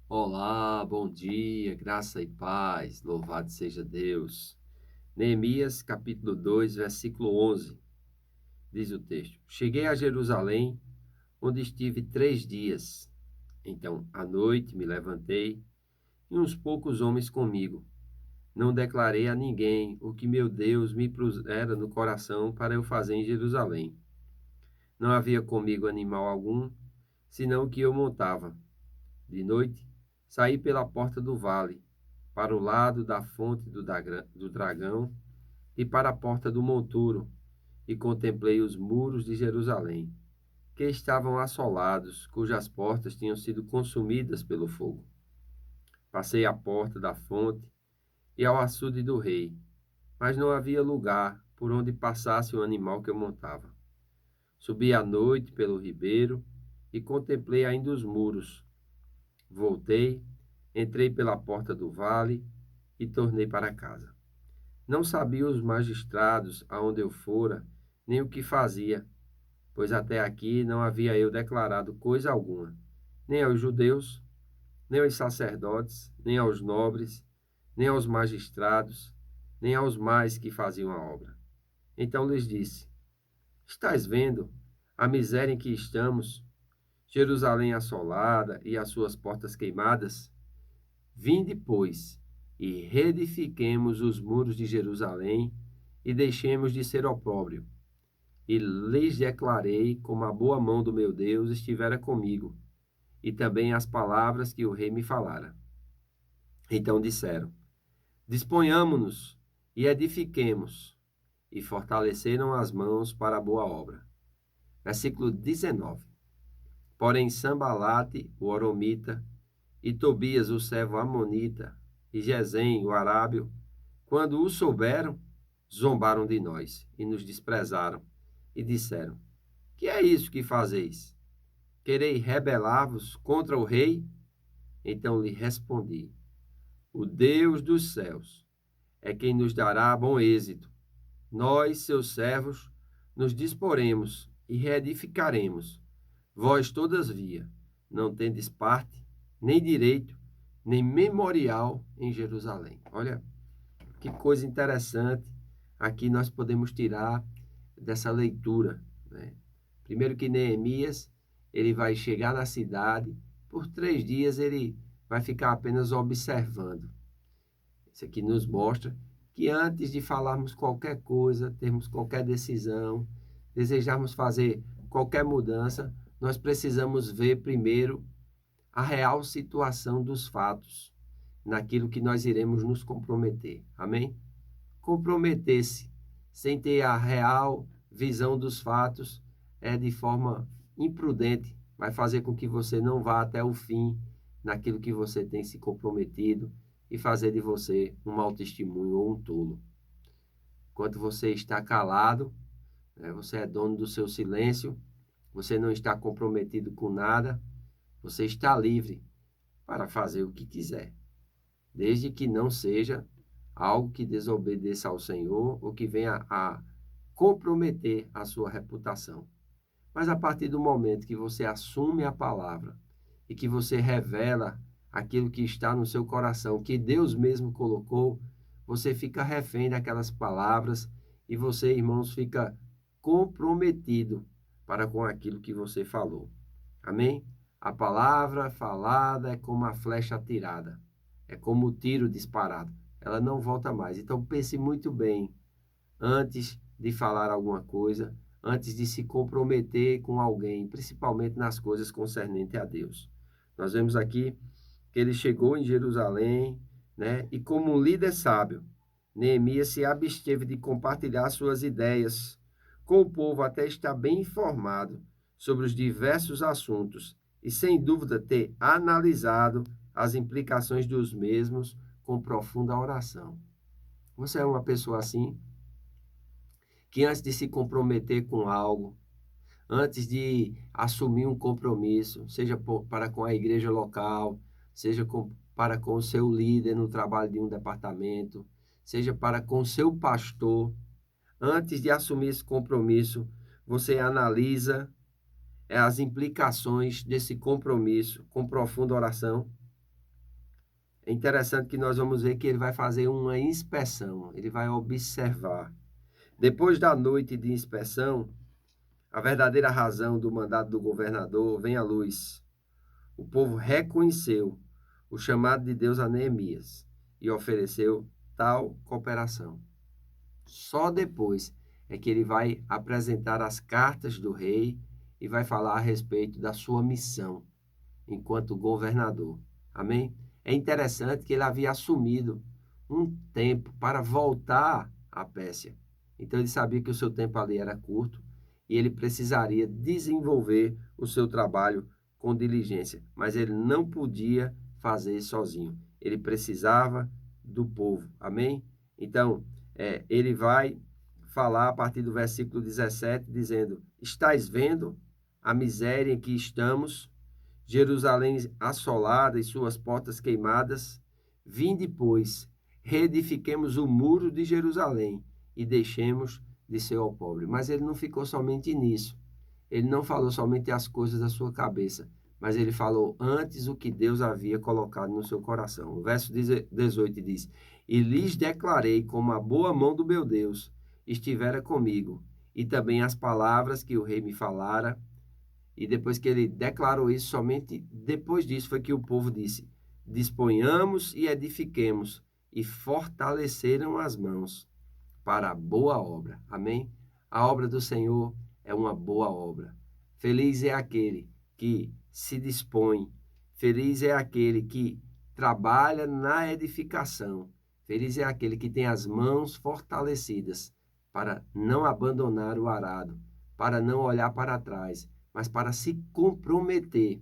Olá, bom dia, graça e paz, louvado seja Deus. Neemias, capítulo 2, versículo 11, diz o texto: Cheguei a Jerusalém, onde estive 3 dias. Então, à noite, me levantei e uns poucos homens comigo. Não declarei a ninguém o que meu Deus me pusera no coração para eu fazer em Jerusalém. Não havia comigo animal algum, senão o que eu montava. De noite, saí pela porta do vale, para o lado da fonte do dragão e para a porta do monturo, e contemplei os muros de Jerusalém, que estavam assolados, cujas portas tinham sido consumidas pelo fogo. Passei à porta da fonte e ao açude do rei, mas não havia lugar por onde passasse o animal que eu montava. Subi à noite pelo ribeiro e contemplei ainda os muros. Voltei, entrei pela porta do vale e tornei para casa. Não sabiam os magistrados aonde eu fora, nem o que fazia, pois até aqui não havia eu declarado coisa alguma, nem aos judeus, nem aos sacerdotes, nem aos nobres, nem aos magistrados, nem aos mais que faziam a obra. Então lhes disse: Estais vendo a miséria em que estamos, Jerusalém assolada e as suas portas queimadas? Vinde, pois, e reedifiquemos os muros de Jerusalém e deixemos de ser opróbrio. E lhes declarei como a boa mão do meu Deus estivera comigo, e também as palavras que o rei me falara. Então disseram: Disponhamo-nos e edifiquemos, e fortaleceram as mãos para a boa obra. Versículo 19. Porém, Sambalate, o Oromita, e Tobias, o servo Amonita, e Gesem, o Arábio, quando o souberam, zombaram de nós e nos desprezaram, e disseram: Que é isso que fazeis? Quereis rebelar-vos contra o rei? Então lhe respondi: O Deus dos céus é quem nos dará bom êxito. Nós, seus servos, nos disporemos e reedificaremos. Vós, todavia, não tendes parte, nem direito, nem memorial em Jerusalém. Olha que coisa interessante aqui nós podemos tirar dessa leitura, né? Primeiro que Neemias, ele vai chegar na cidade, por 3 dias ele vai ficar apenas observando. Isso aqui nos mostra que antes de falarmos qualquer coisa, termos qualquer decisão, desejarmos fazer qualquer mudança, nós precisamos ver primeiro a real situação dos fatos, naquilo que nós iremos nos comprometer. Amém? Comprometer-se sem ter a real visão dos fatos é de forma imprudente, vai fazer com que você não vá até o fim naquilo que você tem se comprometido e fazer de você um mau testemunho ou um tolo. Enquanto você está calado, né, você é dono do seu silêncio, você não está comprometido com nada, você está livre para fazer o que quiser, desde que não seja algo que desobedeça ao Senhor ou que venha a comprometer a sua reputação. Mas a partir do momento que você assume a palavra e que você revela aquilo que está no seu coração, que Deus mesmo colocou, você fica refém daquelas palavras e você, irmãos, fica comprometido para com aquilo que você falou. Amém? A palavra falada é como a flecha atirada, é como o tiro disparado. Ela não volta mais. Então pense muito bem antes de falar alguma coisa, antes de se comprometer com alguém, principalmente nas coisas concernentes a Deus. Nós vemos aqui que ele chegou em Jerusalém, né? E como um líder sábio, Neemias se absteve de compartilhar suas ideias com o povo até estar bem informado sobre os diversos assuntos e, sem dúvida, ter analisado as implicações dos mesmos com profunda oração. Você é uma pessoa assim, que antes de se comprometer com algo, antes de assumir um compromisso, seja para com a igreja local, seja para com o seu líder no trabalho de um departamento, seja para com o seu pastor, antes de assumir esse compromisso, você analisa as implicações desse compromisso com profunda oração. é interessante que nós vamos ver que ele vai fazer uma inspeção, ele vai observar. Depois da noite de inspeção, a verdadeira razão do mandado do governador vem à luz. O povo reconheceu o chamado de Deus a Neemias e ofereceu tal cooperação. Só depois é que ele vai apresentar as cartas do rei e vai falar a respeito da sua missão enquanto governador. Amém? É interessante que ele havia assumido um tempo para voltar à Pérsia. Então ele sabia que o seu tempo ali era curto e ele precisaria desenvolver o seu trabalho com diligência, mas ele não podia fazer sozinho. Ele precisava do povo. Amém? Então, ele vai falar a partir do versículo 17, dizendo: estais vendo a miséria em que estamos, Jerusalém assolada e suas portas queimadas? Vinde, pois, reedifiquemos o muro de Jerusalém e deixemos de ser ao pobre. Mas ele não ficou somente nisso. Ele não falou somente as coisas da sua cabeça, mas ele falou antes o que Deus havia colocado no seu coração. O verso 18 diz: e lhes declarei como a boa mão do meu Deus estivera comigo, e também as palavras que o rei me falara. E depois que ele declarou isso, somente depois disso foi que o povo disse: disponhamos e edifiquemos, e fortaleceram as mãos para a boa obra. Amém? A obra do Senhor é uma boa obra. Feliz é aquele que se dispõe, feliz é aquele que trabalha na edificação, feliz é aquele que tem as mãos fortalecidas para não abandonar o arado, para não olhar para trás, mas para se comprometer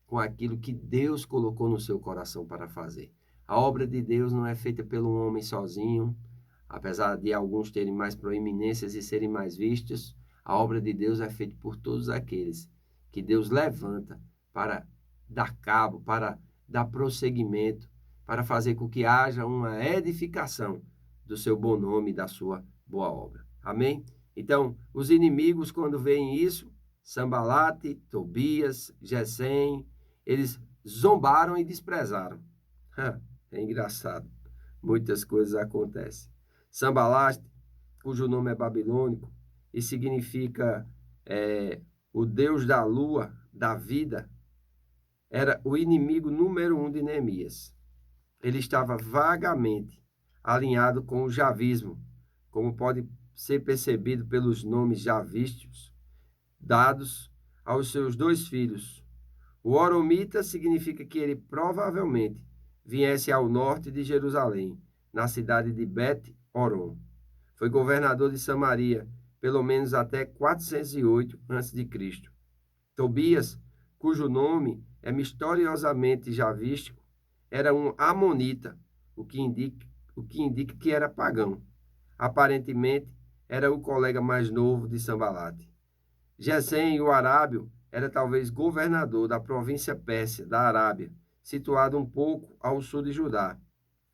com aquilo que Deus colocou no seu coração para fazer. A obra de Deus não é feita pelo homem sozinho, apesar de alguns terem mais proeminências e serem mais vistos. A obra de Deus é feita por todos aqueles que Deus levanta para dar cabo, para dar prosseguimento, para fazer com que haja uma edificação do seu bom nome e da sua boa obra. Amém? Então, os inimigos, quando veem isso, Sambalate, Tobias, Gesem, eles zombaram e desprezaram. É engraçado. Muitas coisas acontecem. Sambalate, cujo nome é babilônico e significa o deus da lua, da vida, era o inimigo número 1 de Neemias. Ele estava vagamente alinhado com o javismo, como pode ser percebido pelos nomes javísticos dados aos seus 2 filhos. O Oromita significa que ele provavelmente viesse ao norte de Jerusalém, na cidade de Bet-Horon. Foi governador de Samaria, pelo menos até 408 a.C. Tobias, cujo nome é misteriosamente javístico, era um amonita, o que indica que era pagão. Aparentemente, era o colega mais novo de Sambalate. Gesem, o arábio, era talvez governador da província Pérsia, da Arábia, situado um pouco ao sul de Judá.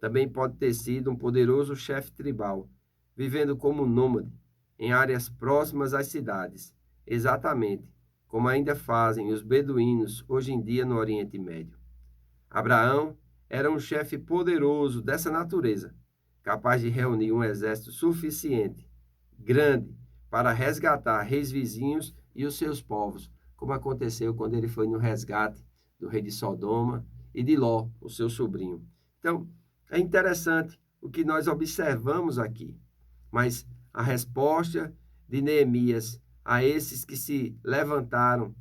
Também pode ter sido um poderoso chefe tribal, vivendo como nômade em áreas próximas às cidades, exatamente como ainda fazem os beduínos hoje em dia no Oriente Médio. Abraão era um chefe poderoso dessa natureza, capaz de reunir um exército suficiente, grande, para resgatar reis vizinhos e os seus povos, como aconteceu quando ele foi no resgate do rei de Sodoma e de Ló, o seu sobrinho. Então, é interessante o que nós observamos aqui, mas a resposta de Neemias a esses que se levantaram,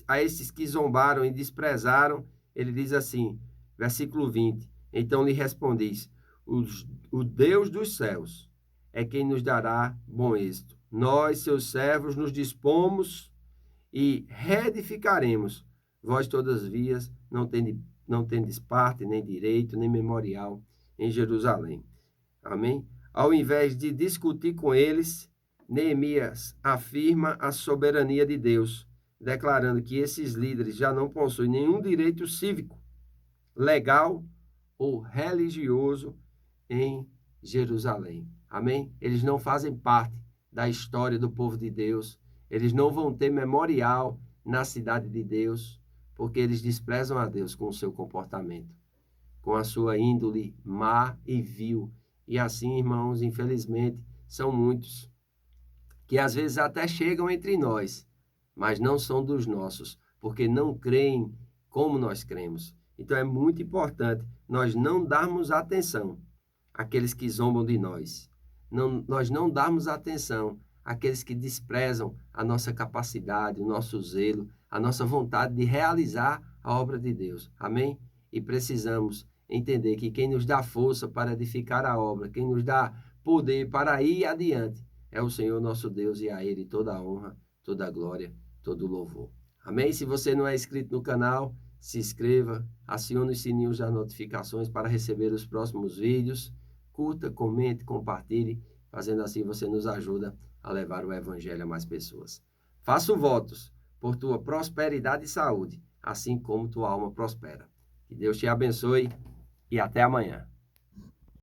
a esses que zombaram e desprezaram, ele diz assim, versículo 20, então lhe respondis, o Deus dos céus é quem nos dará bom êxito. Nós, seus servos, nos dispomos e reedificaremos. Vós, todavia, não tendes parte, nem direito, nem memorial em Jerusalém. Amém? Ao invés de discutir com eles, Neemias afirma a soberania de Deus, declarando que esses líderes já não possuem nenhum direito cívico, legal ou religioso em Jerusalém. Amém? Eles não fazem parte da história do povo de Deus. Eles não vão ter memorial na cidade de Deus, porque eles desprezam a Deus com o seu comportamento, com a sua índole má e vil. E assim, irmãos, infelizmente, são muitos que às vezes até chegam entre nós, mas não são dos nossos, porque não creem como nós cremos. Então é muito importante nós não darmos atenção àqueles que zombam de nós. Nós não darmos atenção àqueles que desprezam a nossa capacidade, o nosso zelo, a nossa vontade de realizar a obra de Deus. Amém? E precisamos entender que quem nos dá força para edificar a obra, quem nos dá poder para ir adiante, é o Senhor nosso Deus, e a Ele toda a honra, toda a glória, todo o louvor. Amém? Se você não é inscrito no canal, se inscreva, acione os sininhos das notificações para receber os próximos vídeos. Curta, comente, compartilhe. Fazendo assim, você nos ajuda a levar o Evangelho a mais pessoas. Faço votos por tua prosperidade e saúde, assim como tua alma prospera. Que Deus te abençoe e até amanhã.